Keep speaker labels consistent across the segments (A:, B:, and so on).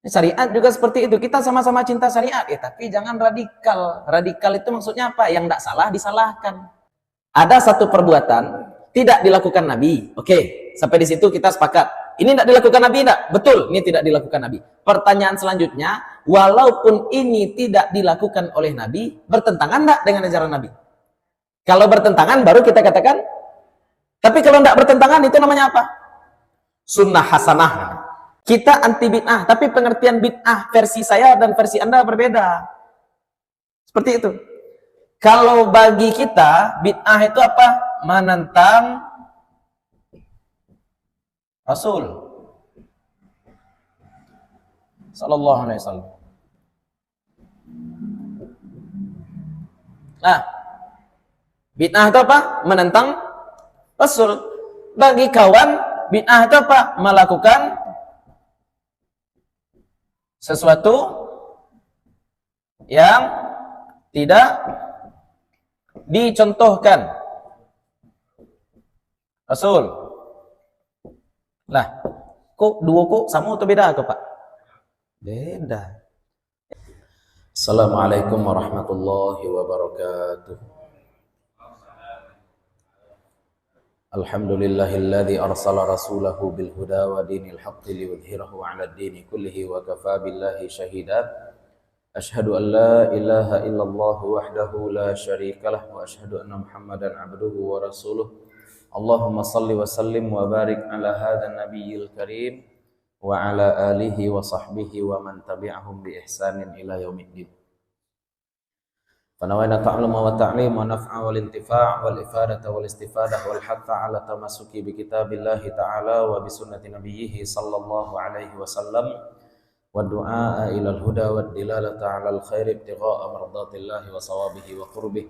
A: Syariat juga seperti itu. Kita sama-sama cinta syariat, ya, tapi jangan radikal. Radikal itu maksudnya apa? Yang tidak salah disalahkan. Ada satu perbuatan tidak dilakukan Nabi. Oke, sampai di situ kita sepakat. Ini tidak dilakukan Nabi, tidak? Betul, ini tidak dilakukan Nabi. Pertanyaan selanjutnya, walaupun ini tidak dilakukan oleh Nabi, bertentangan tidak dengan ajaran Nabi? Kalau bertentangan, baru kita katakan. Tapi kalau tidak bertentangan, itu namanya apa? Sunnah hasanah. Kita anti bid'ah, tapi pengertian bid'ah versi saya dan versi Anda berbeda. Seperti itu. Kalau bagi kita, bid'ah itu apa? Menentang Rasul sallallahu alaihi wasallam. Nah, bid'ah itu apa? Menentang Rasul. Bagi kawan, bid'ah itu apa? Melakukan sesuatu yang tidak dicontohkan Rasul. Lah, kok dua kok sama atau beda kok, Pak? Beda. Assalamualaikum warahmatullahi wabarakatuh. Alhamdulillahilladzi arsala rasulahu bil huda wa dinil haqqi liyudhhirahu 'ala ad-dini kullihi wa kafaa billahi shahida. Asyhadu an la ilaha illallah wahdahu la syarikalah wa asyhadu anna Muhammadan 'abduhu wa rasuluh. Allahumma salli wa sallim wa barik ala hadzal nabiyil karim wa ala alihi wa sahbihi wa man tabi'ahum bi ihsanin ila yaumiddin. Fanawayna ta'alluma wa ta'lim wa naf'a wal intifa' wal ifadata wal istifadah wal hatta ala tamassuki bi kitabillahi ta'ala wa bi sunnati nabiyyih sallallahu alaihi wasallam wa du'a ila al-huda wa dilalata ala al-khair ibtigha'a mardatillahi wa sawabihi wa qurbih.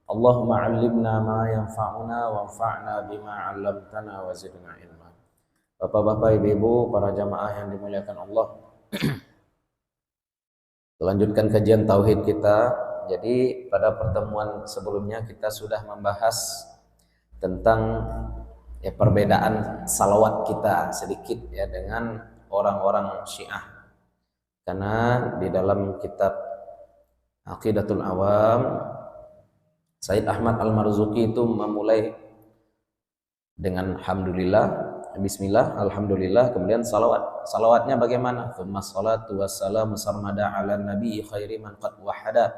A: Allahumma 'allimna ma yanfa'una wanfa'na bima 'allamtana wa zidna ilma. Bapak-bapak, ibu-ibu, para jamaah yang dimuliakan Allah. Lanjutkan kajian tauhid kita. Jadi pada pertemuan sebelumnya kita sudah membahas tentang perbedaan salawat kita sedikit dengan orang-orang Syiah. Karena di dalam kitab Aqidatul Awam, Said Ahmad Al-Marzuki itu memulai dengan alhamdulillah, bismillah, alhamdulillah, kemudian salawat. Salawatnya bagaimana? Tsumma shalatu wassalamu sarmada ala nabi khairi man qad wahada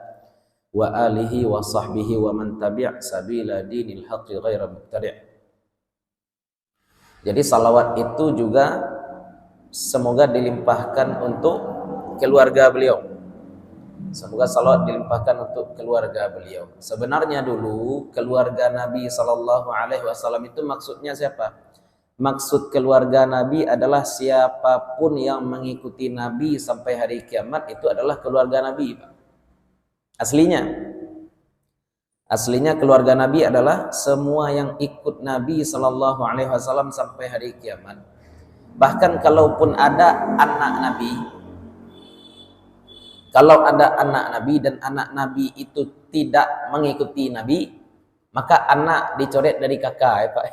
A: wa alihi wa sahbihi wa man tabi' sabila dinil haqqi ghaira mubtadi'. Jadi salawat itu juga semoga dilimpahkan untuk keluarga beliau. Semoga salawat dilimpahkan untuk keluarga beliau. Sebenarnya dulu keluarga Nabi sallallahu alaihi wasallam itu maksudnya siapa? Maksud keluarga Nabi adalah siapapun yang mengikuti Nabi sampai hari kiamat itu adalah keluarga Nabi, Pak. Aslinya keluarga Nabi adalah semua yang ikut Nabi sallallahu alaihi wasallam sampai hari kiamat. Bahkan kalaupun ada anak Nabi, kalau ada anak Nabi dan anak Nabi itu tidak mengikuti Nabi, maka anak dicoret dari kakak, ya Pak.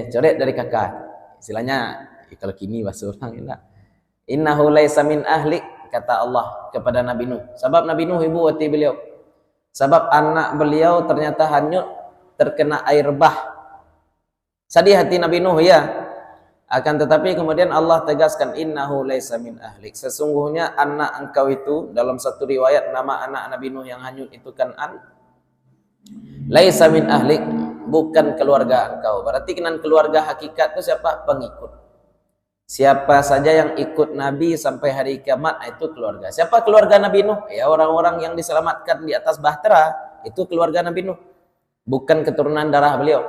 A: Coret dari kakak. Istilahnya kalau kini bahasa orang enggak. Innahu laisa min ahlik, kata Allah kepada Nabi Nuh. Sebab Nabi Nuh ibu wati beliau. Sebab anak beliau ternyata hanyut terkena air bah. Sedih hati Nabi Nuh, ya. Akan tetapi kemudian Allah tegaskan innahu laisa min ahlik. Sesungguhnya anak engkau itu, dalam satu riwayat nama anak Nabi Nuh yang hanyut itu Kan'an, laisa min ahlik, bukan keluarga engkau. Berarti kenan keluarga hakikat itu siapa? Pengikut. Siapa saja yang ikut Nabi sampai hari kiamat itu keluarga. Siapa keluarga Nabi Nuh? Ya orang-orang yang diselamatkan di atas bahtera, itu keluarga Nabi Nuh. Bukan keturunan darah beliau.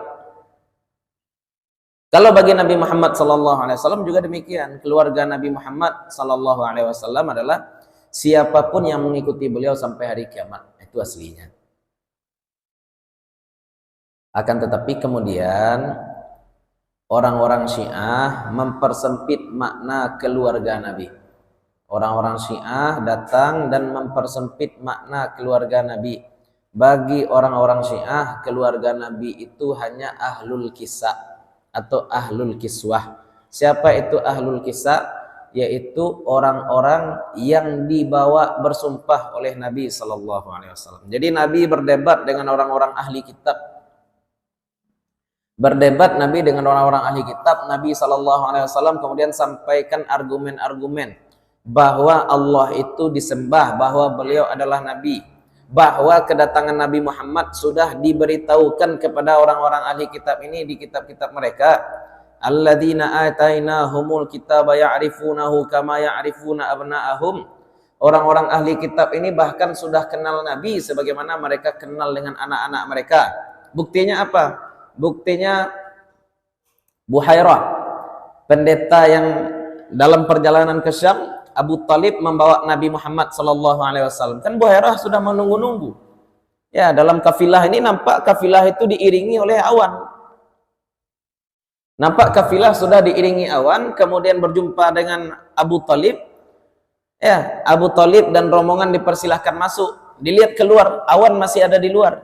A: Kalau bagi Nabi Muhammad SAW juga demikian. Keluarga Nabi Muhammad SAW adalah siapapun yang mengikuti beliau sampai hari kiamat. Itu aslinya. Akan tetapi kemudian orang-orang Syiah mempersempit makna keluarga Nabi. Orang-orang Syiah datang dan mempersempit makna keluarga Nabi. Bagi orang-orang Syiah, keluarga Nabi itu hanya ahlul kisah atau ahlul kiswah. Siapa itu ahlul kisah? yaitu orang-orang yang dibawa bersumpah oleh Nabi sallallahu alaihi wasallam. Jadi Nabi berdebat dengan orang-orang ahli kitab. Berdebat Nabi dengan orang-orang ahli kitab, Nabi sallallahu alaihi wasallam kemudian sampaikan argumen-argumen bahwa Allah itu disembah, bahwa beliau adalah nabi, bahwa kedatangan Nabi Muhammad sudah diberitahukan kepada orang-orang ahli kitab ini di kitab-kitab mereka. Alladzina atainahumul kitaba ya'rifunahu kama ya'rifuna abna'ahum. Orang-orang ahli kitab ini bahkan sudah kenal Nabi sebagaimana mereka kenal dengan anak-anak mereka. Buktinya apa? Buktinya Buhairah, pendeta yang dalam perjalanan ke Syam, Abu Talib membawa Nabi Muhammad sallallahu alaihi wasallam. Kan Buhairah sudah menunggu-nunggu. Ya, dalam kafilah ini nampak kafilah itu diiringi oleh awan. Nampak kafilah sudah diiringi awan, kemudian berjumpa dengan Abu Talib. Ya, Abu Talib dan rombongan dipersilahkan masuk. Dilihat keluar, awan masih ada di luar.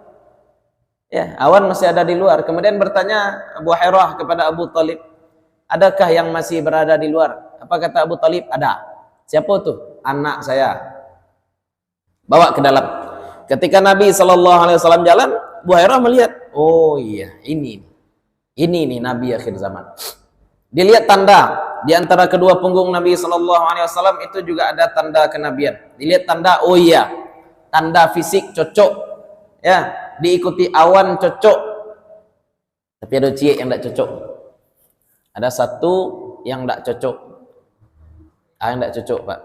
A: Ya, awan masih ada di luar. Kemudian bertanya Abu Hurairah kepada Abu Talib, adakah yang masih berada di luar? Apa kata Abu Talib? Ada. Siapa tuh? Anak saya. Bawa ke dalam. Ketika Nabi SAW jalan, Abu Hurairah melihat, oh iya, ini nih Nabi akhir zaman. Dilihat tanda di antara kedua punggung Nabi SAW itu juga ada tanda kenabian. Dilihat tanda, oh iya, tanda fisik cocok, ya, diikuti awan cocok. Tapi ada cie yang tidak cocok. Ada satu yang tidak cocok. Yang tidak cocok, Pak.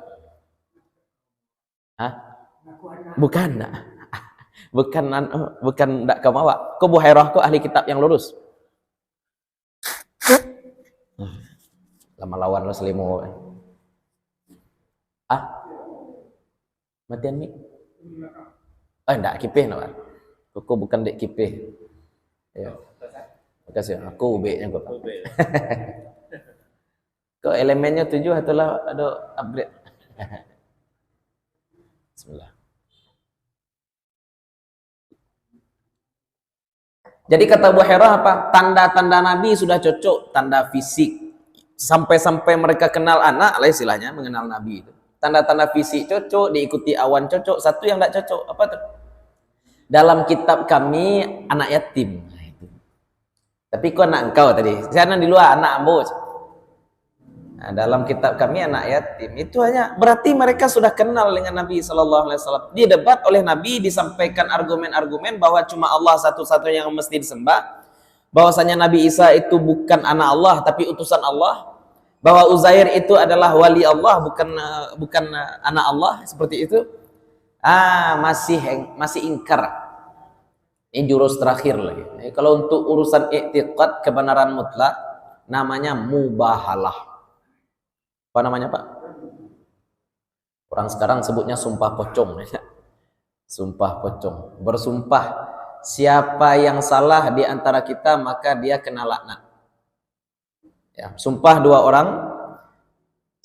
A: Hah? Bukan, enggak. Bukan tidak kamu awak. Kau Buhairah kau ahli kitab yang lurus. Lama lawan lo selimu. Matian mi? Enggak kipih nak. Kau bukan dek kipih. Ya. Makasih. Aku ubeknya kau. Kau elemennya 7 itulah ada upgrade. Bismillah. Jadi kata Buhairah apa? Tanda-tanda Nabi sudah cocok, tanda fisik. Sampai-sampai mereka kenal anak lah istilahnya, mengenal Nabi itu. Tanda-tanda fisik cocok, diikuti awan cocok, satu yang tidak cocok, apa tuh? Dalam kitab kami anak yatim. Nah, itu. Tapi kok anak engkau tadi? Sana di luar anak ambo. Nah, dalam kitab kami anak yatim. Itu hanya berarti mereka sudah kenal dengan Nabi sallallahu alaihi wasallam. Didebat oleh Nabi, disampaikan argumen-argumen bahwa cuma Allah satu-satunya yang mesti disembah. Bahwasanya Nabi Isa itu bukan anak Allah tapi utusan Allah, bahwa Uzair itu adalah wali Allah bukan anak Allah, seperti itu. Masih ingkar. Ini jurus terakhir lagi. Kalau untuk urusan i'tiqad kebenaran mutlak namanya mubahalah. Apa namanya, Pak? Orang sekarang sebutnya sumpah pocong. Sumpah pocong. Bersumpah siapa yang salah di antara kita maka dia kena laknat. Ya, sumpah dua orang.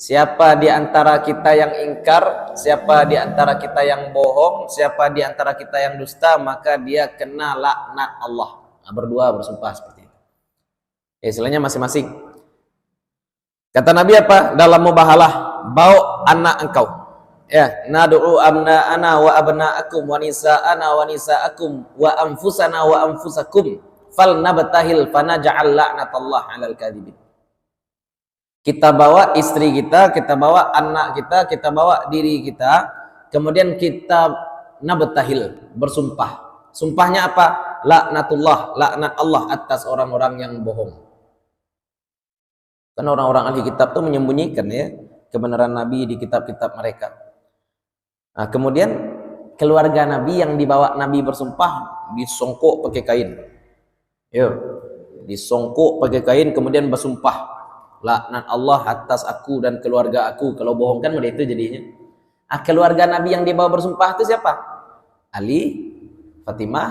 A: Siapa di antara kita yang ingkar, siapa di antara kita yang bohong, siapa di antara kita yang dusta, maka dia kena laknat Allah. Nah, berdua bersumpah seperti itu. Ya, istilahnya masing-masing. Kata Nabi apa? Dalam mubahalah, bawa anak engkau. Ya, nad'u abna'ana wa abna'akum wa nisa'ana wa nisa'akum wa anfusana wa anfusakum fal nabtahil fanaj'al la'natallah 'alal kadhibin. Kita bawa istri kita bawa anak kita bawa diri kita, kemudian kita nabtahil, bersumpah. Sumpahnya apa? Laknatullah, laknat Allah atas orang-orang yang bohong. Kan orang-orang ahli kitab itu menyembunyikan ya kebenaran Nabi di kitab-kitab mereka. Nah, kemudian keluarga Nabi yang dibawa Nabi bersumpah disongkok pakai kain. Yo, disongkok pakai kain kemudian bersumpah. Laknat Allah atas aku dan keluarga aku. Kalau bohong kan itu jadinya. Keluarga Nabi yang dibawa bersumpah itu siapa? Ali, Fatimah,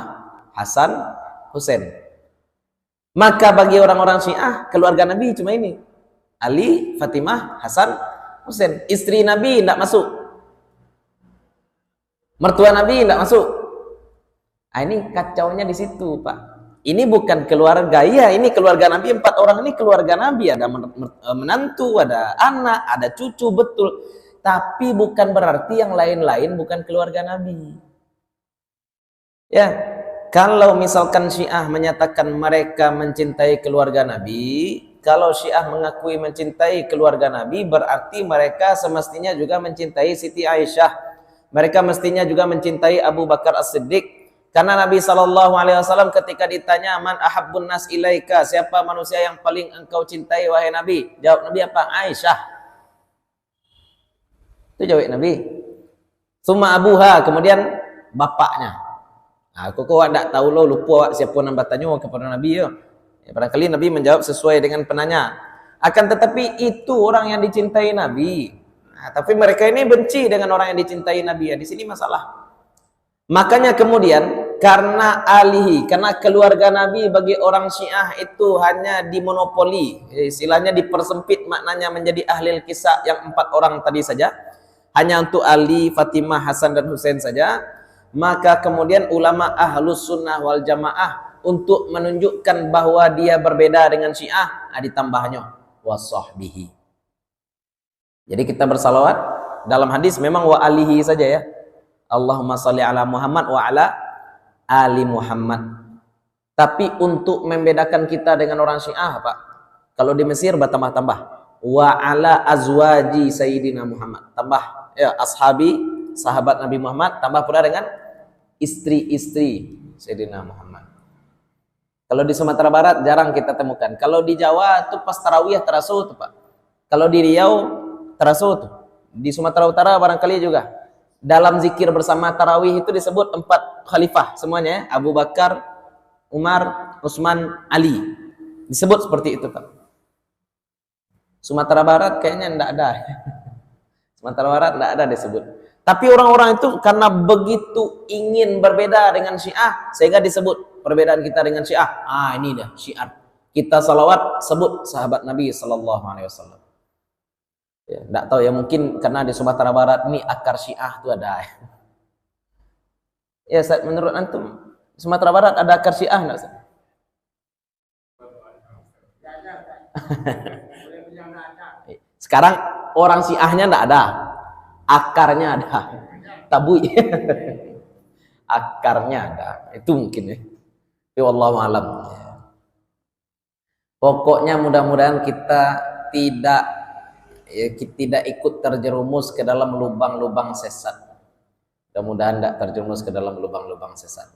A: Hasan, Husain. Maka bagi orang-orang Syiah keluarga Nabi cuma ini. Ali, Fatimah, Hasan, Husain. Istri Nabi tidak masuk. Mertua Nabi tidak masuk. Ini kacaunya di situ, Pak. Ini bukan keluarga, iya ini keluarga Nabi, 4 orang ini keluarga Nabi, ada menantu, ada anak, ada cucu, betul. Tapi bukan berarti yang lain-lain bukan keluarga Nabi. Ya, kalau misalkan Syiah menyatakan mereka mencintai keluarga Nabi, kalau Syiah mengakui mencintai keluarga Nabi, berarti mereka semestinya juga mencintai Siti Aisyah. Mereka mestinya juga mencintai Abu Bakar As-Siddiq. Karena Nabi SAW ketika ditanya, man ahabbun nas ilaika, siapa manusia yang paling engkau cintai wahai Nabi? Jawab Nabi apa? Aisyah. Itu jawab Nabi. Summa abuha, kemudian bapaknya. Aku kok tidak tahu lo, lupa siapa yang bertanya kepada Nabi ya. Barangkali Nabi menjawab sesuai dengan penanya. Akan tetapi itu orang yang dicintai Nabi. Nah, tapi mereka ini benci dengan orang yang dicintai Nabi ya. Di sini masalah. Makanya kemudian karena karena keluarga Nabi bagi orang Syiah itu hanya dimonopoli, istilahnya dipersempit maknanya menjadi ahli kisah yang 4 orang tadi saja, hanya untuk Ali, Fatimah, Hasan dan Husain saja. Maka kemudian ulama Ahlus Sunnah wal Jamaah untuk menunjukkan bahwa dia berbeda dengan Syiah, ditambahnya wasahbihi. Jadi kita bersalawat dalam hadis memang wa alihi saja ya. Allahumma sholli ala Muhammad wa ala ali Muhammad. Tapi untuk membedakan kita dengan orang Syiah, Pak, kalau di Mesir bertambah-tambah wa ala azwaji sayyidina Muhammad, tambah ya ashabi, sahabat Nabi Muhammad, tambah pula dengan istri-istri Sayyidina Muhammad. Kalau di Sumatera Barat jarang kita temukan. Kalau di Jawa itu pas tarawih terasa tuh, Pak. Kalau di Riau terasa tuh. Di Sumatera Utara barangkali juga. Dalam zikir bersama tarawih itu disebut 4 khalifah semuanya, Abu Bakar, Umar, Utsman, Ali. Disebut seperti itu, Pak. Sumatera Barat kayaknya enggak ada. Sumatera Barat enggak ada disebut. Tapi orang-orang itu karena begitu ingin berbeda dengan Syiah sehingga disebut perbedaan kita dengan Syiah. Ini dah syiar. Kita salawat sebut sahabat Nabi sallallahu alaihi wasallam. Ya, enggak tahu ya, mungkin karena di Sumatera Barat ini akar Syiah itu ada. Ya, menurut antum Sumatera Barat ada akar Syiah enggak, Ustaz? Sekarang orang Syiahnya enggak ada. Akarnya ada. Tabui. Akarnya ada. Itu mungkin ya. Ya wallahu alam. Pokoknya mudah-mudahan kita tidak ikut terjerumus ke dalam lubang-lubang sesat. Mudah-mudahan tidak terjerumus ke dalam lubang-lubang sesat.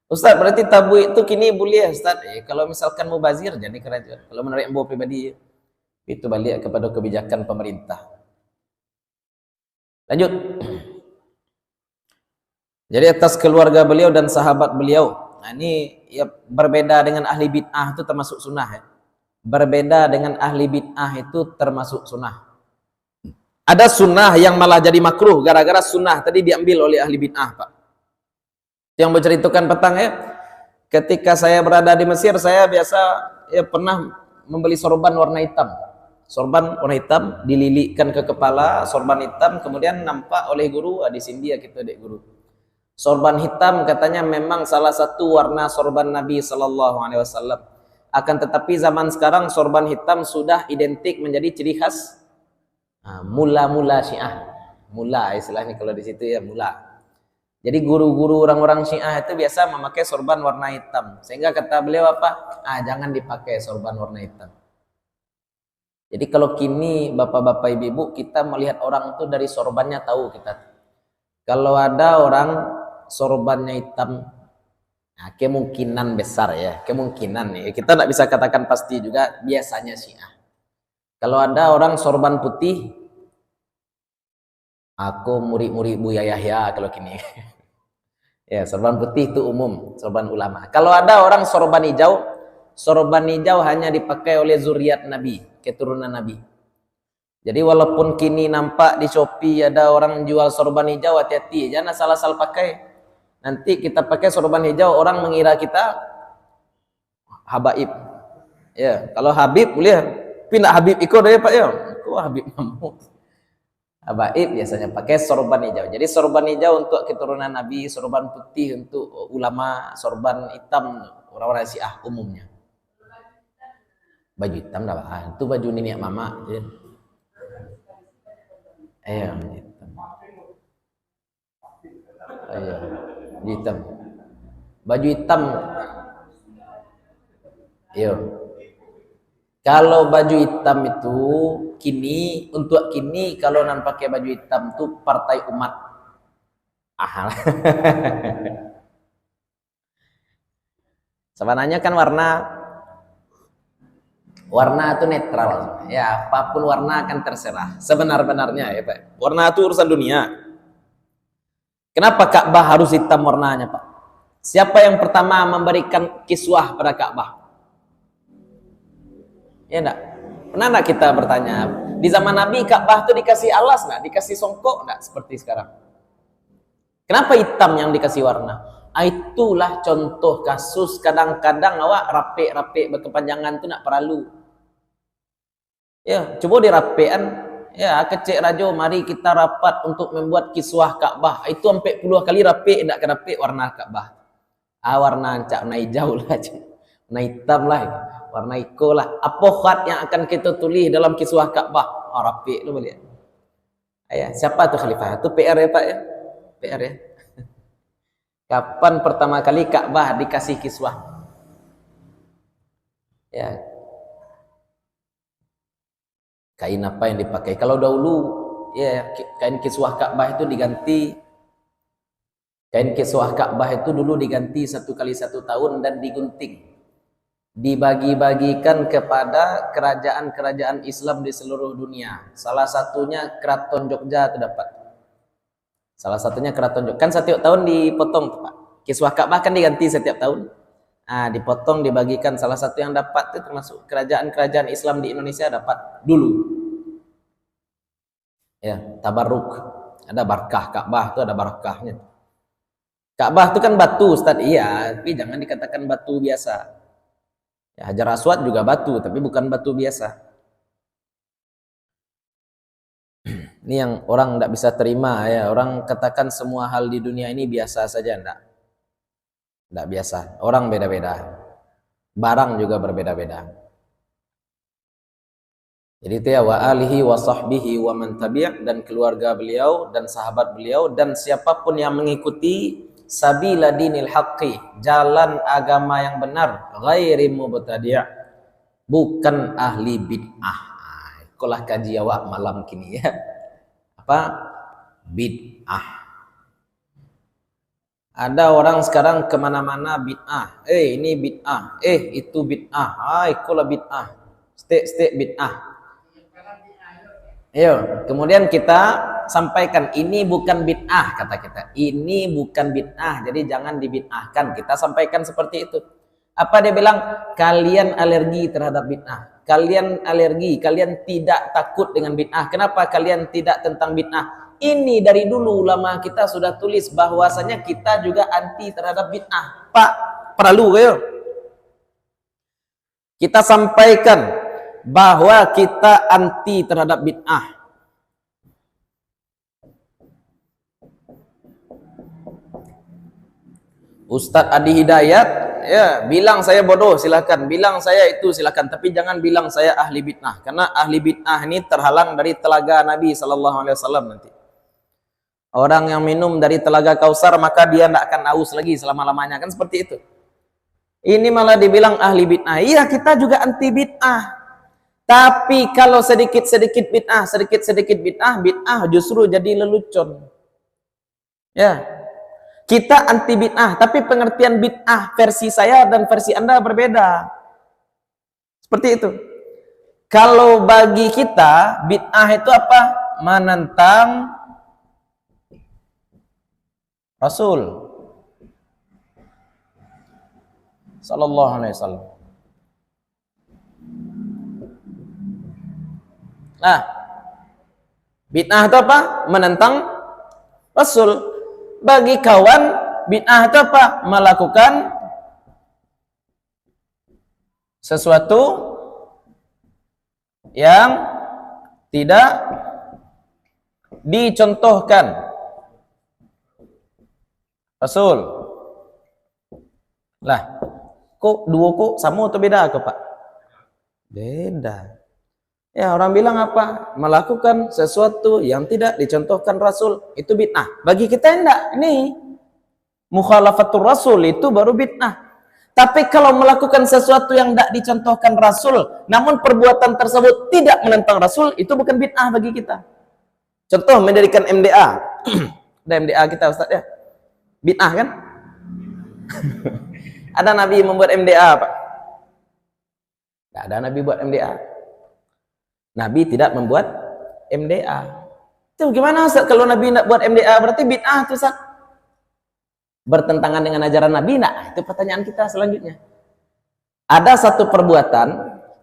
A: Ustaz, berarti tabu itu kini boleh, Ustaz? Kalau misalkan mubazir jadi kerajaan. Kalau menarik ambo pribadi itu balik kepada kebijakan pemerintah. Lanjut. Jadi atas keluarga beliau dan sahabat beliau. Nah, ini ya berbeda dengan ahli bid'ah itu termasuk sunnah ya. Berbeda dengan ahli bid'ah itu termasuk sunnah. Ada sunnah yang malah jadi makruh gara-gara sunnah tadi diambil oleh ahli bid'ah, Pak. Yang berceritakan petang ya. Ketika saya berada di Mesir, saya biasa ya pernah membeli sorban warna hitam. Sorban warna hitam dililikkan ke kepala, sorban hitam, kemudian nampak oleh guru, di sini dia kita dek guru. Sorban hitam katanya memang salah satu warna sorban Nabi sallallahu alaihi wasallam. Akan tetapi zaman sekarang sorban hitam sudah identik menjadi ciri khas mula-mula Syiah. Mula istilahnya kalau di situ ya mula. Jadi guru-guru orang-orang Syiah itu biasa memakai sorban warna hitam. Sehingga kata beliau apa? Jangan dipakai sorban warna hitam. Jadi kalau kini bapak-bapak ibu-ibu kita melihat orang itu dari sorbannya tahu kita. Kalau ada orang sorbannya hitam, kemungkinan besar ya, kemungkinan ya. Kita tidak bisa katakan pasti juga, biasanya Syiah. Kalau ada orang sorban putih, aku murid-murid Buya Yahya kalau kini. Ya, sorban putih itu umum, sorban ulama. Kalau ada orang sorban hijau hanya dipakai oleh zuriat Nabi, keturunan Nabi. Jadi walaupun kini nampak di Shopee ada orang jual sorban hijau, hati-hati, jangan asal-asal pakai. Nanti kita pakai sorban hijau, orang mengira kita habaib. Ya, kalau Habib boleh, pindah Habib ikut deh Pak ya. Kok Habib kamu? Habaib biasanya pakai sorban hijau. Jadi sorban hijau untuk keturunan Nabi, sorban putih untuk ulama, sorban hitam orang-orang Syiah umumnya. Baju hitam dah, itu baju nenek mama. Iya, hitam. Iya, hitam. Baju hitam. Iya. Kalau baju hitam itu untuk kini kalau nan pakai baju hitam itu partai umat. Sebenarnya kan warna itu netral. Ya, apapun warna akan terserah. Sebenar-benarnya ya, Pak. Warna itu urusan dunia. Kenapa Ka'bah harus hitam warnanya, Pak? Siapa yang pertama memberikan kiswah pada Ka'bah? Ya enggak? Pernah enggak kita bertanya? Di zaman Nabi Ka'bah itu dikasih alas enggak? Dikasih songkok enggak seperti sekarang? Kenapa hitam yang dikasih warna? Itulah contoh kasus kadang-kadang awak rapi berkepanjangan itu nak perlu. Ya, coba dirapikan. Ya, kecik rajo, mari kita rapat untuk membuat kiswah Ka'bah. Itu sampai puluh kali rapi, enggak rapi warna Ka'bah. Warna ancak, warna hijau lah, warna hitam lah, warna iko lah. Apa khat yang akan kita tulis dalam kiswah Ka'bah? Rapi lu boleh. Ya, siapa tuh khalifah? Itu PR ya Pak ya? PR ya. Kapan pertama kali Ka'bah dikasih kiswah? Ya. Kain apa yang dipakai? Kalau dahulu ya kain kiswah Ka'bah itu diganti. Kain kiswah Ka'bah itu dulu diganti 1 kali 1 tahun dan digunting. Dibagi-bagikan kepada kerajaan-kerajaan Islam di seluruh dunia. Salah satunya Keraton Jogja terdapat. Salah satunya Keraton Jogja. Kan setiap tahun dipotong, Pak. Kiswah Ka'bah kan diganti setiap tahun. Dipotong, dibagikan. Salah satu yang dapat itu termasuk kerajaan-kerajaan Islam di Indonesia dapat dulu. Ya, tabarruk. Ada barakah Ka'bah itu ada barakahnya. Ka'bah itu kan batu, Ustaz. Iya, tapi jangan dikatakan batu biasa. Ya, Hajar Aswad juga batu, tapi bukan batu biasa. Ini yang orang tidak bisa terima ya. Orang katakan semua hal di dunia ini biasa saja, enggak. Tidak biasa. Orang beda-beda. Barang juga berbeda-beda. Jadi itu ya wa alihi wa sahbihi wa man tabi' dan keluarga beliau dan sahabat beliau dan siapapun yang mengikuti sabila dinil haqqi, jalan agama yang benar, ghairi mubtadi', bukan ahli bid'ah. Ikulah kaji awak malam kini ya. Apa? Bid'ah. Ada orang sekarang kemana-mana bid'ah. Ini bid'ah. Itu bid'ah. Ikulah bid'ah. Stik bid'ah. Ayo, kemudian kita sampaikan ini bukan bid'ah, kata kita. Ini bukan bid'ah, jadi jangan dibid'ahkan. Kita sampaikan seperti itu. Apa dia bilang? Kalian alergi terhadap bid'ah. Kalian alergi, kalian tidak takut dengan bid'ah. Kenapa kalian tidak tentang bid'ah? Ini dari dulu ulama kita sudah tulis bahwasanya kita juga anti terhadap bid'ah. Pak, perlu ya? Kita sampaikan bahwa kita anti terhadap bid'ah. Ustadz Adi Hidayat ya bilang saya bodoh silakan, bilang saya itu silakan, tapi jangan bilang saya ahli bid'ah, karena ahli bid'ah ini terhalang dari telaga Nabi SAW nanti. Orang yang minum dari telaga Kausar maka dia tidak akan haus lagi selama-lamanya, kan seperti itu. Ini malah dibilang ahli bid'ah. Iya, kita juga anti bid'ah. Tapi kalau sedikit-sedikit bid'ah justru jadi lelucon. Ya. Kita anti bid'ah, tapi pengertian bid'ah versi saya dan versi Anda berbeda. Seperti itu. Kalau bagi kita bid'ah itu apa? Menentang Rasul sallallahu alaihi wasallam. Nah, bid'ah itu apa? Menentang Rasul. Bagi kawan, bid'ah itu apa? Melakukan sesuatu yang tidak dicontohkan Rasul. Lah, Kok duo kok sama atau beda ke Pak? Beda. Ya, orang bilang apa? Melakukan sesuatu yang tidak dicontohkan Rasul itu bid'ah. Bagi kita enggak. Ini mukhalafatul Rasul itu baru bid'ah. Tapi kalau melakukan sesuatu yang tidak dicontohkan Rasul, namun perbuatan tersebut tidak menentang Rasul, itu bukan bid'ah bagi kita. Contoh mendirikan MDA. Ada MDA kita Ustaz ya. Bid'ah kan? Ada Nabi membuat MDA Pak? Tidak ada Nabi buat MDA. Nabi tidak membuat MDA. Itu gimana Ustaz kalau Nabi tidak buat MDA berarti bid'ah tuh Ustaz? Bertentangan dengan ajaran Nabi? Nah, itu pertanyaan kita selanjutnya. Ada satu perbuatan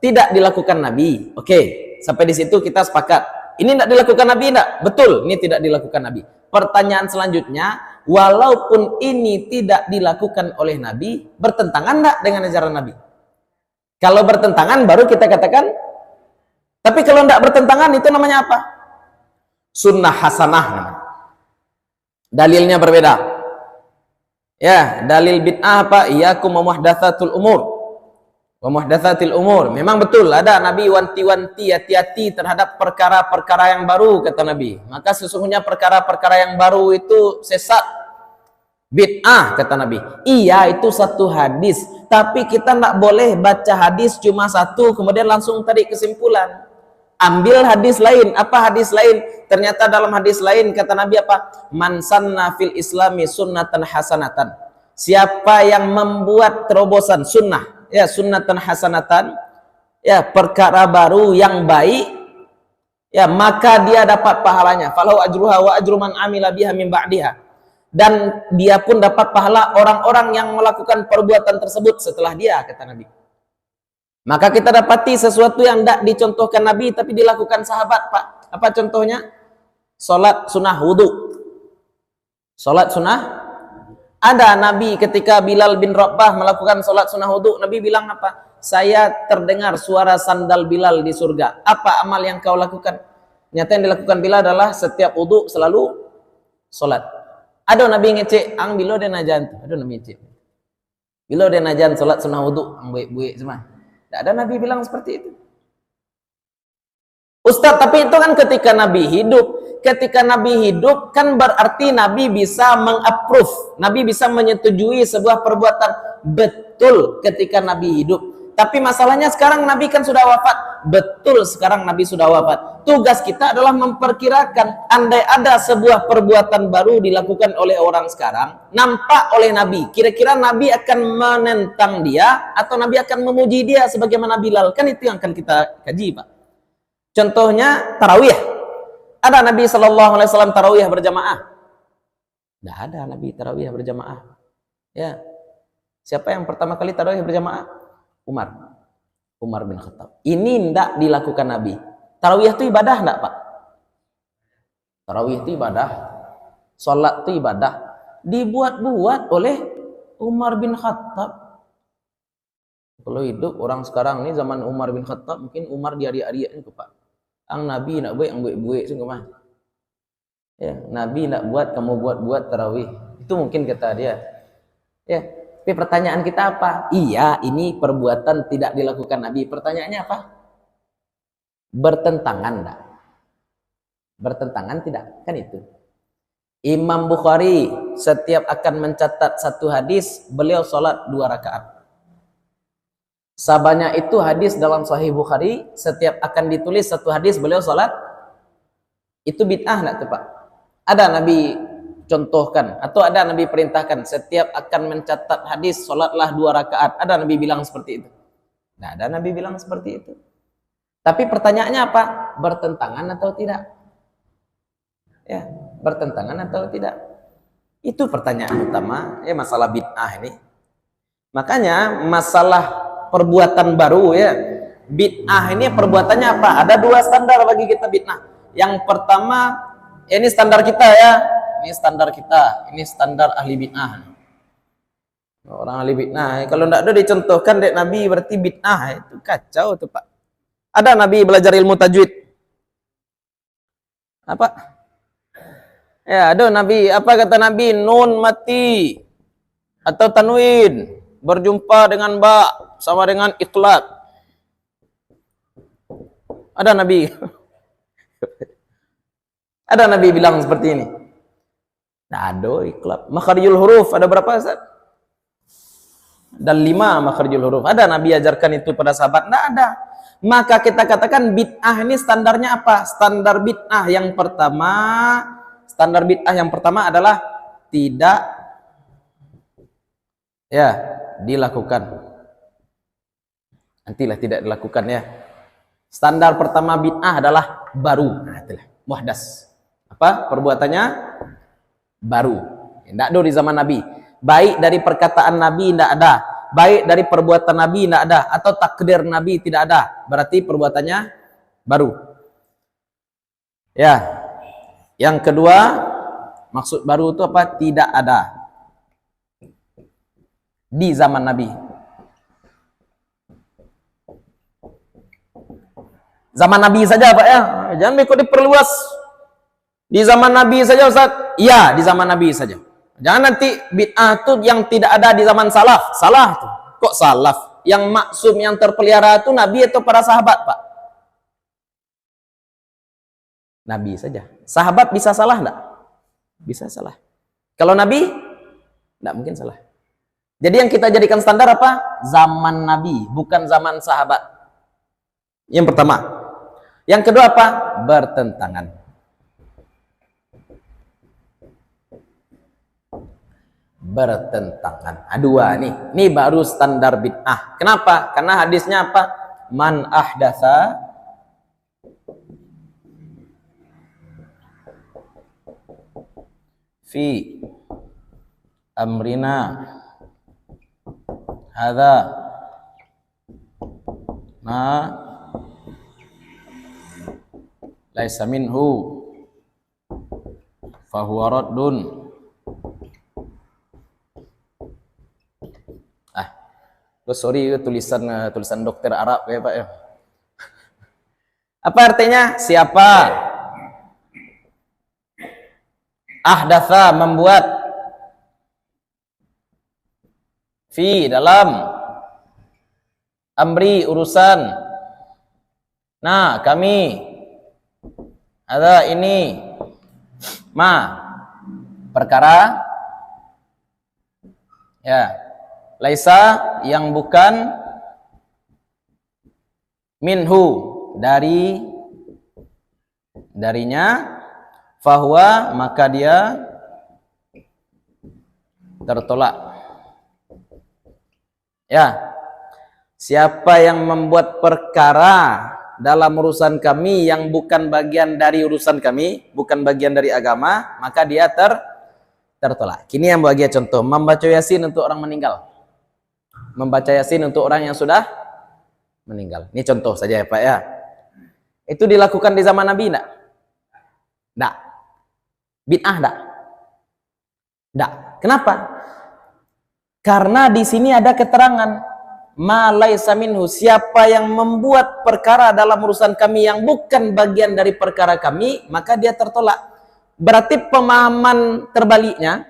A: tidak dilakukan Nabi. Oke, sampai di situ kita sepakat. Ini tidak dilakukan Nabi enggak? Betul, ini tidak dilakukan Nabi. Pertanyaan selanjutnya, walaupun ini tidak dilakukan oleh Nabi, bertentangan enggak dengan ajaran Nabi? Kalau bertentangan baru kita katakan. Tapi kalau tidak bertentangan itu namanya apa? Sunnah hasanah. Dalilnya berbeda. Ya, dalil bid'ah apa? Iyyakum wa muhdatsatul umur. Wa muhdatsatil umur. Memang betul ada Nabi wanti-wanti hati-hati terhadap perkara-perkara yang baru kata Nabi. Maka sesungguhnya perkara-perkara yang baru itu sesat. Bid'ah kata Nabi. Iya, itu satu hadis, tapi kita tidak boleh baca hadis cuma satu kemudian langsung tarik kesimpulan. Ambil hadis lain. Apa hadis lain? Ternyata dalam hadis lain kata Nabi apa? Man sanna fil islami sunnatan hasanatan. Siapa yang membuat terobosan sunnah, ya sunnatan hasanatan, ya perkara baru yang baik, ya maka dia dapat pahalanya. Falahu ajruha wa ajru man amila biha min ba'diha. Dan dia pun dapat pahala orang-orang yang melakukan perbuatan tersebut setelah dia kata Nabi. Maka kita dapati sesuatu yang tidak dicontohkan Nabi tapi dilakukan sahabat Pak. Apa contohnya? Salat sunnah wudu. Salat sunnah. Ada Nabi ketika Bilal bin Rabah melakukan salat sunnah wudu, Nabi bilang apa? Saya terdengar suara sandal Bilal di surga. Apa amal yang kau lakukan? Nyata yang dilakukan Bilal adalah setiap wudu selalu salat. Ada Nabi ngecek, ang bilo dan najan. Ada Nabi ngecek. Bilo dan najan salat sunnah wudu, ang buik-buik semua. Tidak ada Nabi bilang seperti itu. Ustaz, tapi itu kan ketika Nabi hidup. Ketika Nabi hidup kan berarti Nabi bisa mengapprove. Nabi bisa menyetujui sebuah perbuatan. Betul ketika Nabi hidup. Tapi masalahnya sekarang Nabi kan sudah wafat. Betul sekarang Nabi sudah wafat. Tugas kita adalah memperkirakan. Andai ada sebuah perbuatan baru dilakukan oleh orang sekarang. Nampak oleh Nabi. Kira-kira Nabi akan menentang dia. Atau Nabi akan memuji dia sebagaimana Bilal. Kan itu yang akan kita kaji Pak. Contohnya tarawih. Ada Nabi SAW tarawih berjamaah? Tidak ada Nabi tarawih berjamaah. Ya. Siapa yang pertama kali tarawih berjamaah? Umar bin Khattab. Ini tidak dilakukan Nabi. Tarawih itu ibadah enggak Pak? Tarawih itu ibadah. Salat itu ibadah. Dibuat-buat oleh Umar bin Khattab. Kalau hidup orang sekarang ini zaman Umar bin Khattab, mungkin Umar diari-ari itu Pak. Ang Nabi nak buat, ang buat-buat sungguh mah. Ya, Nabi nak buat, kamu buat-buat tarawih. Itu mungkin kata dia. Ya, tapi pertanyaan kita apa? Iya, ini perbuatan tidak dilakukan Nabi. Pertanyaannya apa? Bertentangan enggak? Bertentangan tidak? Kan itu. Imam Bukhari setiap akan mencatat satu hadis, beliau sholat 2 rakaat. Sabanya itu hadis dalam Sahih Bukhari, setiap akan ditulis satu hadis beliau sholat, itu bid'ah enggak tuh Pak? Ada Nabi contohkan atau ada Nabi perintahkan setiap akan mencatat hadis sholatlah 2 rakaat. Ada Nabi bilang seperti itu? Nah, ada Nabi bilang seperti itu. Tapi pertanyaannya apa? Bertentangan atau tidak? Ya, bertentangan atau tidak? Itu pertanyaan utama ya masalah bid'ah ini. Makanya masalah perbuatan baru ya. Bid'ah ini perbuatannya apa? Ada 2 standar bagi kita bid'ah. Yang pertama, ini standar kita ya. Ini standar kita, ini standar ahli bid'ah. Orang ahli bid'ah, kalau tidak ada dicontohkan dari Nabi berarti bid'ah, itu kacau tuh Pak. Ada Nabi belajar ilmu tajwid. Apa? Ya, ada Nabi, apa kata Nabi? Nun mati atau tanwin berjumpa dengan ba sama dengan iqlab. Ada Nabi. Ada Nabi bilang seperti ini. Nah, ada iqlab. Makharijul huruf ada berapa, Ustaz? Dan 5 makharijul huruf. Ada Nabi ajarkan itu pada sahabat? Tidak ada. Maka kita katakan bid'ah ini standarnya apa? Standar bid'ah yang pertama adalah tidak dilakukan. Nantilah tidak dilakukan ya. Standar pertama bid'ah adalah baru. Nah, itulah muhdas. Apa? Perbuatannya baru. Tidak ada di zaman Nabi. Baik dari perkataan Nabi tidak ada, baik dari perbuatan Nabi tidak ada, atau takdir Nabi tidak ada. Berarti perbuatannya baru. Ya. Yang kedua, maksud baru itu apa? Tidak ada di zaman Nabi. Zaman Nabi saja, Pak ya. Jangan ikut diperluas. Di zaman Nabi saja, Ustaz. Iya, di zaman Nabi saja. Jangan nanti bid'ah itu yang tidak ada di zaman salaf. Salah tuh. Kok salaf? Yang maksum, yang terpelihara itu Nabi atau para sahabat, Pak? Nabi saja. Sahabat bisa salah enggak? Bisa salah. Kalau Nabi, enggak mungkin salah. Jadi yang kita jadikan standar apa? Zaman Nabi, bukan zaman sahabat. Yang pertama. Yang kedua apa? Bertentangan. Bertentangan. Dua nih. Ini baru standar bid'ah. Kenapa? Karena hadisnya apa? Man ahdatsa fi amrina hadza ma laisa minhu fahuwa raddun. Sorry, tulisan dokter Arab ya Pak ya. Apa artinya? Siapa ahdatsa membuat fi dalam amri urusan. Nah, kami ada ini perkara ya. Laisa yang bukan minhu darinya fahuwa maka dia tertolak. Ya. Siapa yang membuat perkara dalam urusan kami yang bukan bagian dari urusan kami, bukan bagian dari agama, maka dia tertolak. Kini yang bahagia contoh, membaca Yasin untuk orang meninggal. Membaca Yasin untuk orang yang sudah meninggal. Ini contoh saja ya Pak ya. Itu dilakukan di zaman Nabi enggak? Enggak. Bid'ah enggak? Enggak. Kenapa? Karena di sini ada keterangan ma laisa minhu, siapa yang membuat perkara dalam urusan kami yang bukan bagian dari perkara kami, maka dia tertolak. Berarti pemahaman terbaliknya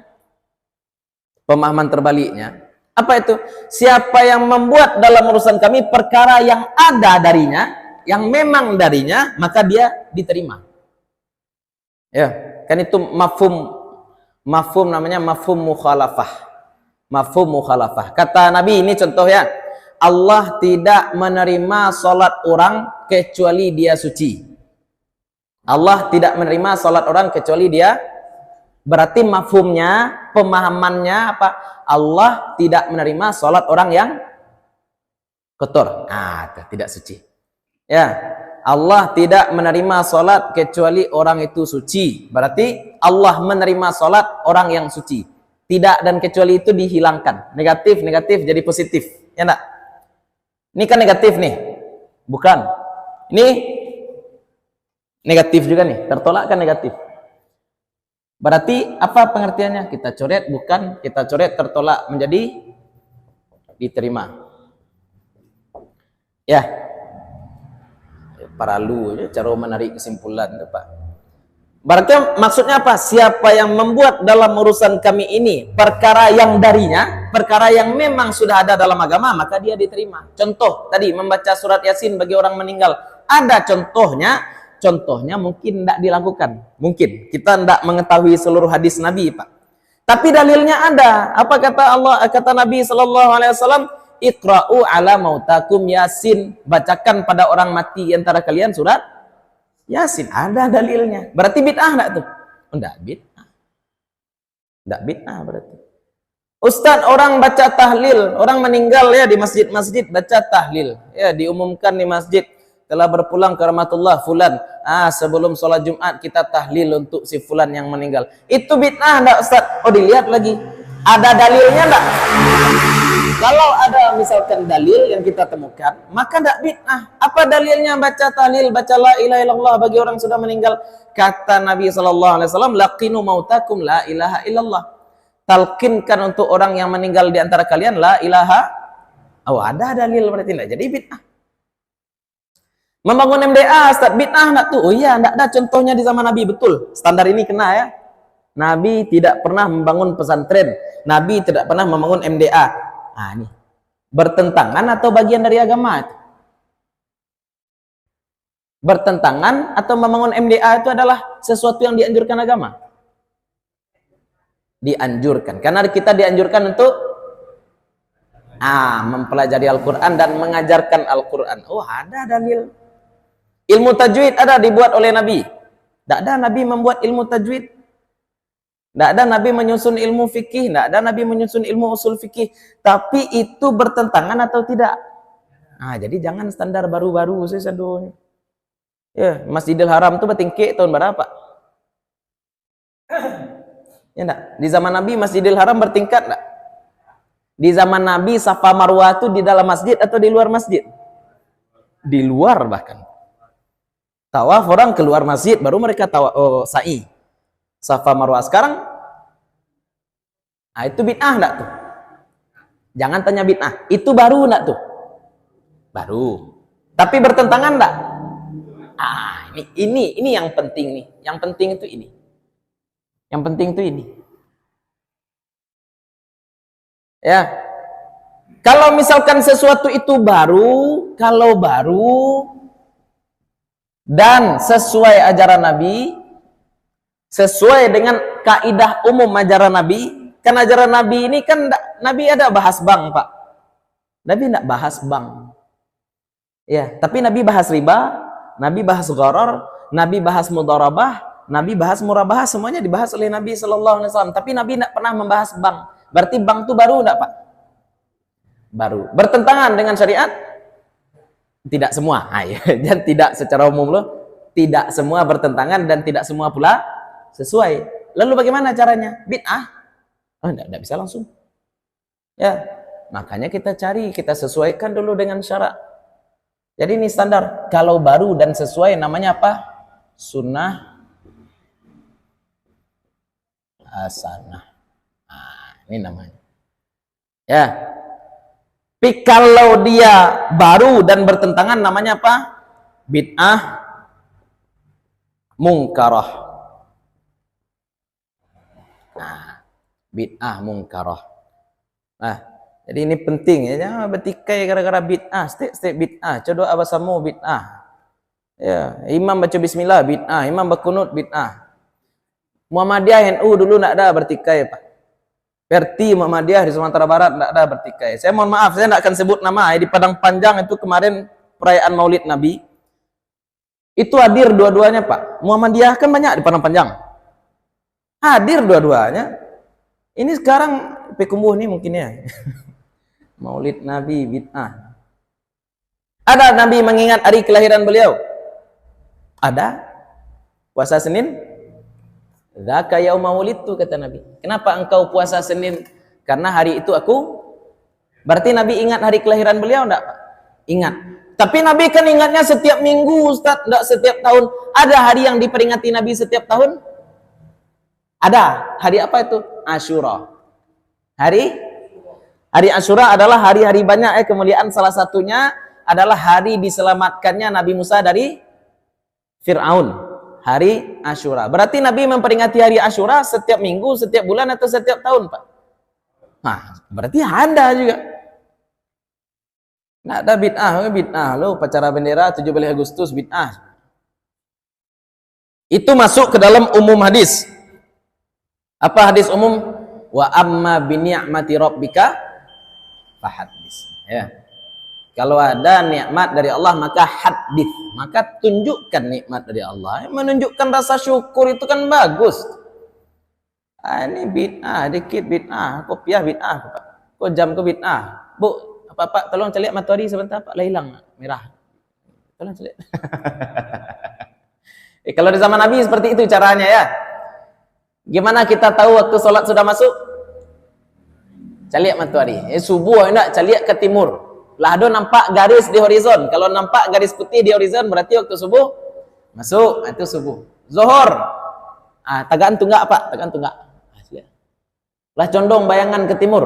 A: apa itu? Siapa yang membuat dalam urusan kami perkara yang ada darinya, yang memang darinya, maka dia diterima. Ya, kan itu mafhum namanya mafhum mukhalafah. Mafhum mukhalafah. Kata Nabi ini contoh ya. Allah tidak menerima salat orang kecuali dia suci. Allah tidak menerima salat orang kecuali dia. Berarti mafhumnya, pemahamannya apa? Allah tidak menerima salat orang yang kotor. Tidak suci. Ya, Allah tidak menerima salat kecuali orang itu suci. Berarti Allah menerima salat orang yang suci. Tidak dan kecuali itu dihilangkan. Negatif jadi positif. Ya enggak? Ini kan negatif nih. Bukan. Ini negatif juga nih. Tertolak kan negatif. Berarti apa pengertiannya? Kita coret bukan, kita coret tertolak menjadi diterima. Ya. Paralu cara menarik kesimpulan itu, Pak. Berarti maksudnya apa? Siapa yang membuat dalam urusan kami ini perkara yang darinya, perkara yang memang sudah ada dalam agama, maka dia diterima. Contoh tadi membaca surat Yasin bagi orang meninggal. Ada contohnya mungkin tidak dilakukan. Mungkin kita tidak mengetahui seluruh hadis Nabi, Pak. Tapi dalilnya ada. Apa kata Nabi sallallahu alaihi wasallam? Iqra'u ala mautakum Yasin. Bacakan pada orang mati antara kalian surat Yasin. Ada dalilnya. Berarti bid'ah enggak tuh? Enggak bid'ah. Enggak bid'ah berarti. Ustaz, orang baca tahlil, orang meninggal ya di masjid-masjid baca tahlil. Ya, diumumkan di masjid telah berpulang ke rahmatullah fulan. Sebelum sholat Jumat kita tahlil untuk si fulan yang meninggal. Itu bid'ah enggak, Ustaz? Oh, dilihat lagi. Ada dalilnya enggak? Kalau ada misalkan dalil yang kita temukan, maka enggak bid'ah. Apa dalilnya baca tahlil, baca la ilaha illallah bagi orang sudah meninggal? Kata Nabi sallallahu alaihi wasallam, laqinu mautakum la ilaha illallah. Talqinkan untuk orang yang meninggal di antara kalian la ilaha. Oh, ada dalil berarti enggak jadi bid'ah. Membangun MDA, Ustaz, bid'ah enggak tuh? Oh iya, enggak ada contohnya di zaman Nabi, betul. Standar ini kena ya. Nabi tidak pernah membangun pesantren. Nabi tidak pernah membangun MDA. Ini bertentangan atau bagian dari agama itu? Bertentangan atau membangun MDA itu adalah sesuatu yang dianjurkan agama? Dianjurkan. Karena kita dianjurkan untuk mempelajari Al-Quran dan mengajarkan Al-Quran. Oh, ada dalil. Ilmu tajwid ada dibuat oleh Nabi. Tidak ada Nabi membuat ilmu tajwid. Tidak ada Nabi menyusun ilmu fikih. Tidak ada Nabi menyusun ilmu usul fikih. Tapi itu bertentangan atau tidak? Jadi jangan standar baru-baru sih sadonya. Ya, Masjidil Haram itu bertingkik tahun berapa? Ya enggak? Di zaman Nabi Masjidil Haram bertingkat enggak? Di zaman Nabi Safa Marwah itu di dalam masjid atau di luar masjid? Di luar bahkan. Tawaf orang keluar masjid baru mereka sa'i. Safa Marwah sekarang itu bid'ah enggak tuh? Jangan tanya bid'ah. Itu baru enggak tuh? Baru. Tapi bertentangan enggak? Ini yang penting nih. Yang penting itu ini. Yang penting itu ini. Ya. Kalau misalkan sesuatu itu baru, kalau baru dan sesuai ajaran Nabi, sesuai dengan kaidah umum ajaran Nabi, kan ajaran Nabi ini kan Nabi ada bahas bank, Pak. Nabi enggak bahas bank. Ya, tapi Nabi bahas riba, Nabi bahas gharar, Nabi bahas mudharabah, Nabi bahas murabahah, semuanya dibahas oleh Nabi sallallahu alaihi wasallam. Tapi Nabi tidak pernah membahas bank. Berarti bank itu baru enggak, Pak? Baru. Bertentangan dengan syariat? Tidak semua. Dan tidak secara umum loh. Tidak semua bertentangan dan tidak semua pula sesuai. Lalu bagaimana caranya? Bid'ah? Enggak bisa langsung. Ya, makanya kita cari, kita sesuaikan dulu dengan syarat. Jadi ini standar. Kalau baru dan sesuai namanya apa? Sunnah hasanah. Ini namanya. Ya. Tapi kalau dia baru dan bertentangan namanya apa? Bid'ah mungkarah. Bid'ah mungkarah. Jadi ini penting ya. Jangan bertikai gara-gara bid'ah. Setiap bid'ah. Coba abasamu bid'ah. Ya, imam baca bismillah bid'ah, imam berkunut bid'ah. Muhammadiyah NU dulu tidak ada bertikai, Pak. Perti Muhammadiyah di Sumatera Barat tidak ada bertikai. Saya mohon maaf, saya tidak akan sebut nama. Di Padang Panjang itu kemarin perayaan Maulid Nabi. Itu hadir dua-duanya, Pak. Muhammadiyah kan banyak di Padang Panjang. Hadir dua-duanya. Ini sekarang pekumbuh nih mungkin ya. Maulid Nabi bid'ah. Ada Nabi mengingat hari kelahiran beliau? Ada. Puasa Senin? Dzaka yauma wulidtu, kata Nabi. Kenapa engkau puasa Senin? Karena hari itu aku. Berarti Nabi ingat hari kelahiran beliau enggak, Pak? Ingat. Tapi Nabi kan ingatnya setiap minggu, Ustaz, enggak setiap tahun. Ada hari yang diperingati Nabi setiap tahun? Ada. Hari apa itu? Asyura. Hari Asyura adalah hari-hari banyak kemuliaan. Salah satunya adalah hari diselamatkannya Nabi Musa dari Fir'aun. Hari Asyura. Berarti Nabi memperingati hari Asyura setiap minggu, setiap bulan, atau setiap tahun, Pak? Nah, berarti ada juga. Nggak ada bid'ah lo upacara bendera 17 Agustus bid'ah. Itu masuk ke dalam umum hadis. Apa hadis umum? Wa amma bi ni'mati rabbika fahaddits. Ya. Kalau ada nikmat dari Allah maka hadits, maka tunjukkan nikmat dari Allah. Menunjukkan rasa syukur itu kan bagus. Ini bid'ah, dikit bid'ah, kopiah bid'ah, kok jam ke bid'ah. Bu, Pak, tolong celiak matahari sebentar, Pak, lah hilang merah. Tolong celiak. Kalau di zaman Nabi seperti itu caranya ya. Gimana kita tahu waktu sholat sudah masuk? Celiak matahari. Subuh enggak, celiak ke timur. Lah ada nampak garis di horizon. Kalau nampak garis putih di horizon berarti waktu subuh masuk. Itu subuh. Zuhur. Tagaan tunggak, Pak, tagaan tunggak. Lah condong bayangan ke timur.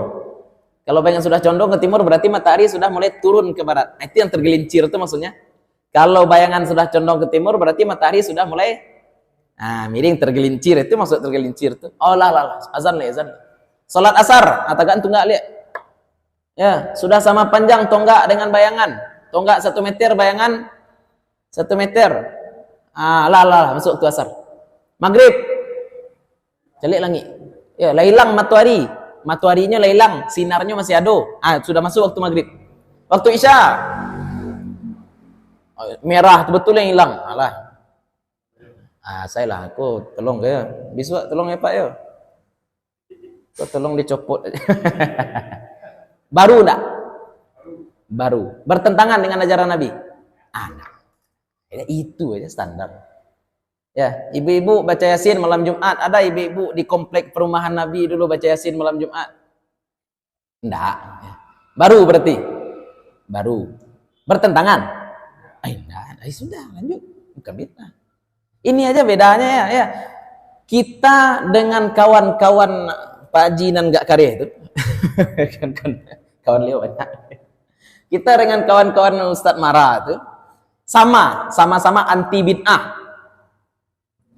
A: Kalau bayangan sudah condong ke timur berarti matahari sudah mulai turun ke barat. Itu yang tergelincir itu maksudnya. Kalau bayangan sudah condong ke timur berarti matahari sudah mulai miring tergelincir. Itu maksud tergelincir itu. Oh lah. Azan. Salat asar, tagaan tunggak lihat. Ya, sudah sama panjang tonggak dengan bayangan. Tonggak 1 meter, bayangan 1 meter. Lah masuk tu asar. Maghrib. Celik langit. Ya, hilang matahari. Mataharinya hilang, sinarnya masih ada. Sudah masuk waktu maghrib. Waktu isya. Merah betul yang hilang. Saya lah, aku tolong ke ya. Besok tolong ya Pak ya. Kau tolong dicopot. Baru enggak? Baru. Bertentangan dengan ajaran Nabi. Itu aja standar. Ya, ibu-ibu baca Yasin malam Jumat. Ada ibu-ibu di komplek perumahan Nabi dulu baca Yasin malam Jumat? Enggak. Baru berarti? Baru. Bertentangan? Enggak. Sudah, lanjut. Bukan bid'ah. Ini aja bedanya ya. Kita dengan kawan-kawan Pak Haji dan enggak karya itu. Kawan Leo banyak. Kita dengan kawan-kawan Ustadz Mara itu sama-sama anti bid'ah.